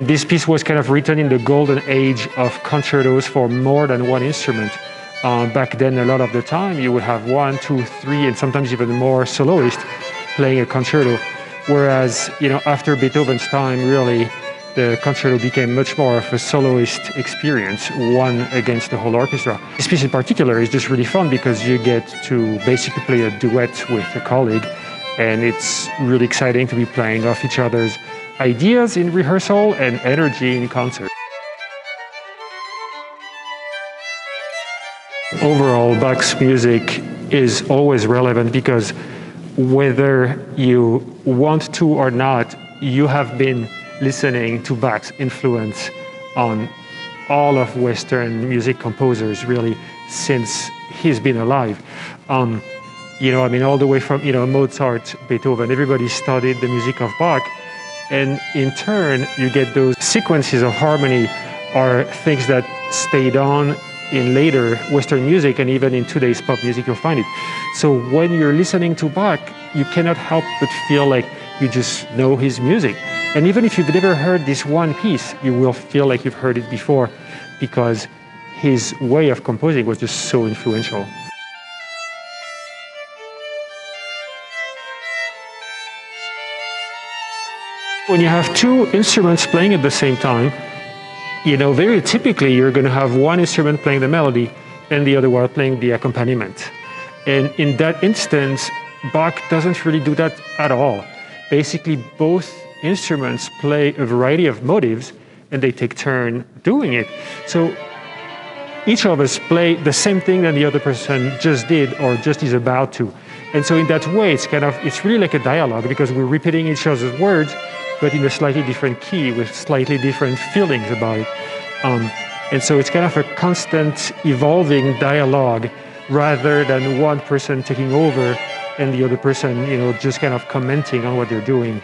This piece was kind of written in the golden age of concertos for more than one instrument. Back then, a lot of the time, you would have 1, 2, 3, and sometimes even more soloists playing a concerto. Whereas, after Beethoven's time, really, the concerto became much more of a soloist experience, one against the whole orchestra. This piece in particular is just really fun because you get to basically play a duet with a colleague, and it's really exciting to be playing off each other's ideas in rehearsal and energy in concert. Overall, Bach's music is always relevant because whether you want to or not, you have been listening to Bach's influence on all of Western music composers really since he's been alive. All the way from Mozart, Beethoven, everybody studied the music of Bach, and in turn you get those sequences of harmony are things that stayed on in later Western music, and even in today's pop music you'll find it. So when you're listening to Bach, you cannot help but feel like you just know his music. And even if you've never heard this one piece, you will feel like you've heard it before because his way of composing was just so influential. When you have two instruments playing at the same time, very typically you're going to have one instrument playing the melody and the other one playing the accompaniment. And in that instance, Bach doesn't really do that at all. Basically, both instruments play a variety of motives and they take turn doing it. So each of us play the same thing that the other person just did or just is about to. And so in that way, it's really like a dialogue because we're repeating each other's words, but in a slightly different key with slightly different feelings about it. And so it's kind of a constant evolving dialogue rather than one person taking over and the other person, just kind of commenting on what they're doing.